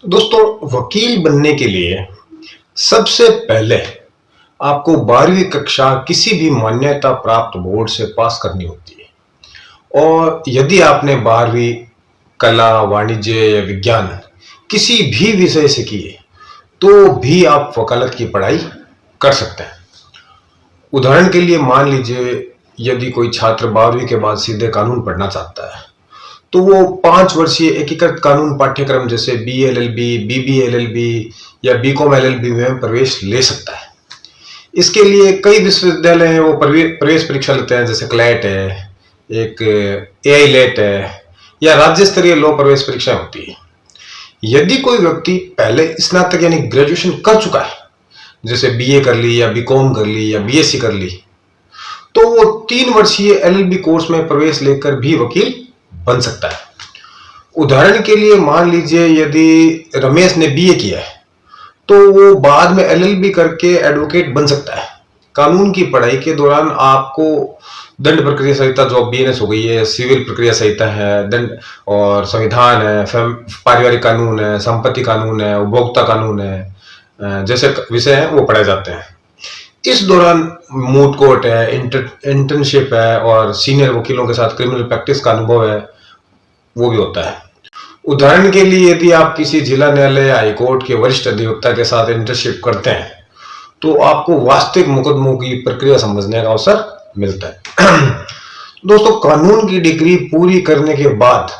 दोस्तों, वकील बनने के लिए सबसे पहले आपको 12वीं कक्षा किसी भी मान्यता प्राप्त बोर्ड से पास करनी होती है। और यदि आपने 12वीं कला, वाणिज्य या विज्ञान किसी भी विषय से की है, तो भी आप वकालत की पढ़ाई कर सकते हैं। उदाहरण के लिए मान लीजिए, यदि कोई छात्र 12वीं के बाद सीधे कानून पढ़ना चाहता है, तो वो 5 वर्षीय एकीकृत कानून पाठ्यक्रम जैसे BA-LLB, BB-LLB या BCom LLB में प्रवेश ले सकता है। इसके लिए कई विश्वविद्यालय हैं, वो प्रवेश परीक्षा लेते हैं, जैसे क्लैट है, एक AI-लेट है, या राज्य स्तरीय लॉ प्रवेश परीक्षा होती है। यदि कोई व्यक्ति पहले स्नातक यानी ग्रेजुएशन कर चुका है, जैसे BA कर ली या BCom कर ली या BSc कर ली, तो वो 3 वर्षीय LLB कोर्स में प्रवेश लेकर भी वकील बन सकता है। उदाहरण के लिए मान लीजिए, यदि रमेश ने BA किया है, तो वो बाद में LLB करके एडवोकेट बन सकता है। कानून की पढ़ाई के दौरान आपको दंड प्रक्रिया संहिता, जो BNS हो गई है, सिविल प्रक्रिया संहिता है, दंड और संविधान है, पारिवारिक कानून है, संपत्ति कानून है, उपभोक्ता कानून है, जैसे विषय हैं वो पढ़ाए जाते हैं। इस दौरान मूट कोर्ट है, इंटर्नशिप है और सीनियर वकीलों के साथ क्रिमिनल प्रैक्टिस का अनुभव है, वो भी होता है। उदाहरण के लिए, यदि आप किसी जिला न्यायालय या हाईकोर्ट के वरिष्ठ अधिवक्ता के साथ इंटर्नशिप करते हैं, तो आपको वास्तविक मुकदमों की प्रक्रिया समझने का अवसर मिलता है। दोस्तों, कानून की डिग्री पूरी करने के बाद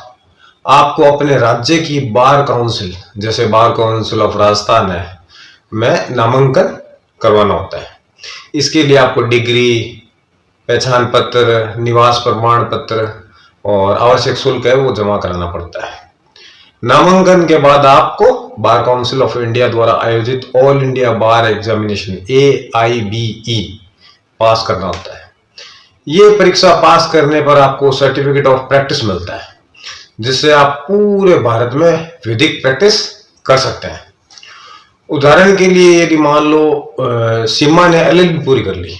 आपको अपने राज्य की बार काउंसिल, जैसे बार काउंसिल ऑफ राजस्थान है, में नामांकन करवाना होता है। इसके लिए आपको डिग्री, पहचान पत्र, निवास प्रमाण पत्र और आवश्यक शुल्क है वो जमा कराना पड़ता है। नामांकन के बाद आपको बार काउंसिल ऑफ इंडिया द्वारा आयोजित ऑल इंडिया बार एग्जामिनेशन AIBE पास करना होता है। ये परीक्षा पास करने पर आपको सर्टिफिकेट ऑफ प्रैक्टिस मिलता है, जिससे आप पूरे भारत में विधिक प्रैक्टिस कर सकते हैं। उदाहरण के लिए, यदि मान लो सीमा ने LLB पूरी कर ली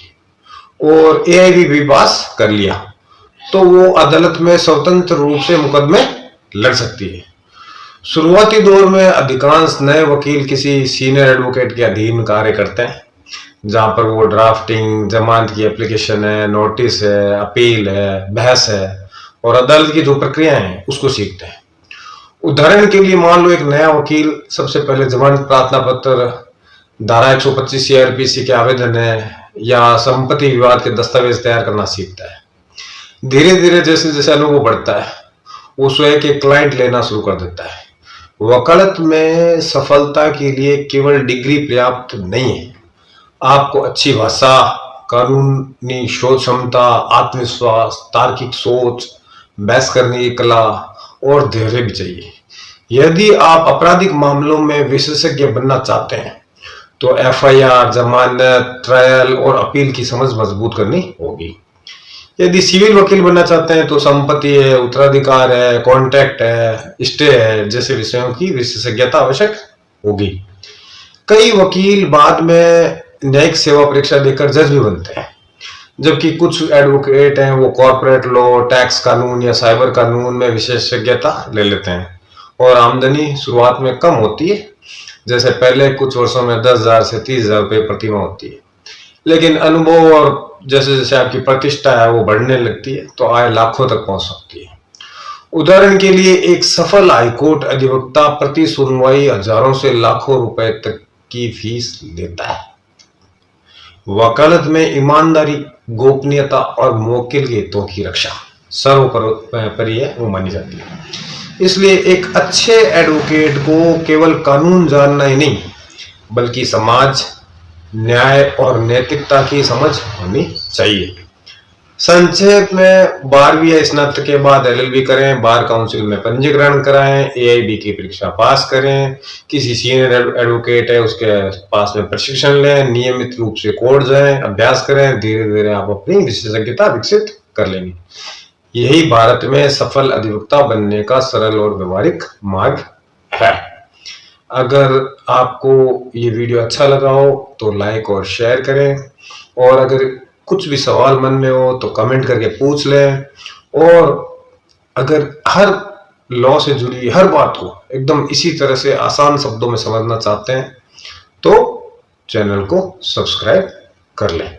और AIB भी पास कर लिया, तो वो अदालत में स्वतंत्र रूप से मुकदमे लड़ सकती है। शुरुआती दौर में अधिकांश नए वकील किसी सीनियर एडवोकेट के अधीन कार्य करते हैं, जहां पर वो ड्राफ्टिंग, जमानत की एप्लीकेशन है, नोटिस है, अपील है, बहस है और अदालत की जो प्रक्रिया है उसको सीखते हैं। उदाहरण के लिए मान लो, एक नया वकील सबसे पहले जमानत प्रार्थना पत्र, धारा 125 CRPC के आवेदन है या संपत्ति विवाद के दस्तावेज तैयार करना सीखता है। धीरे धीरे जैसे जैसे अनुभव बढ़ता है, वो स्वयं के क्लाइंट लेना शुरू कर देता है। वकालत में सफलता के लिए केवल डिग्री पर्याप्त नहीं है, आपको अच्छी भाषा, कानूनी शोध क्षमता, आत्मविश्वास, तार्किक सोच, बहस करने की कला और धैर्य भी चाहिए। यदि आप आपराधिक मामलों में विशेषज्ञ बनना चाहते हैं, तो FIR, जमानत, ट्रायल और अपील की समझ मजबूत करनी होगी। यदि सिविल वकील बनना चाहते हैं, तो संपत्ति है, उत्तराधिकार है, कॉन्ट्रैक्ट है, स्टे है जैसे विषयों की विशेषज्ञता आवश्यक होगी। कई वकील बाद में न्यायिक सेवा परीक्षा देकर जज भी बनते हैं, जबकि कुछ एडवोकेट हैं वो कॉर्पोरेट लॉ, टैक्स कानून या साइबर कानून में विशेषज्ञता ले लेते हैं और आमदनी शुरुआत में कम होती है, जैसे पहले कुछ वर्षों में 10,000 से 30,000 रुपये प्रति माह होती है। लेकिन अनुभव और जैसे जैसे आपकी प्रतिष्ठा है वो बढ़ने लगती है, तो आय लाखों तक पहुंच सकती है। उदाहरण के लिए, एक सफल हाईकोर्ट अधिवक्ता प्रति सुनवाई हजारों से लाखों रुपए तक की फीस लेता है। वकालत में ईमानदारी, गोपनीयता और मुवक्किल के हितों की रक्षा सर्वोपरि है वो मानी जाती है। इसलिए एक अच्छे एडवोकेट को केवल कानून जानना ही नहीं, बल्कि समाज, न्याय और नैतिकता की समझ होनी चाहिए। संक्षेप में, 12वीं या स्नातक के बाद LLB करें, बार काउंसिल में पंजीकरण कराएं, AIB की परीक्षा पास करें, किसी सीनियर एडवोकेट है उसके पास में प्रशिक्षण लें, नियमित रूप से कोर्ट जाएं, अभ्यास करें। धीरे धीरे आप अपनी विशेषज्ञता विकसित कर लेंगे। यही भारत में सफल अधिवक्ता बनने का सरल और व्यवहारिक मार्ग है। अगर आपको ये वीडियो अच्छा लगा हो तो लाइक और शेयर करें, और अगर कुछ भी सवाल मन में हो तो कमेंट करके पूछ लें। और अगर हर लॉ से जुड़ी हर बात को एकदम इसी तरह से आसान शब्दों में समझना चाहते हैं तो चैनल को सब्सक्राइब कर लें।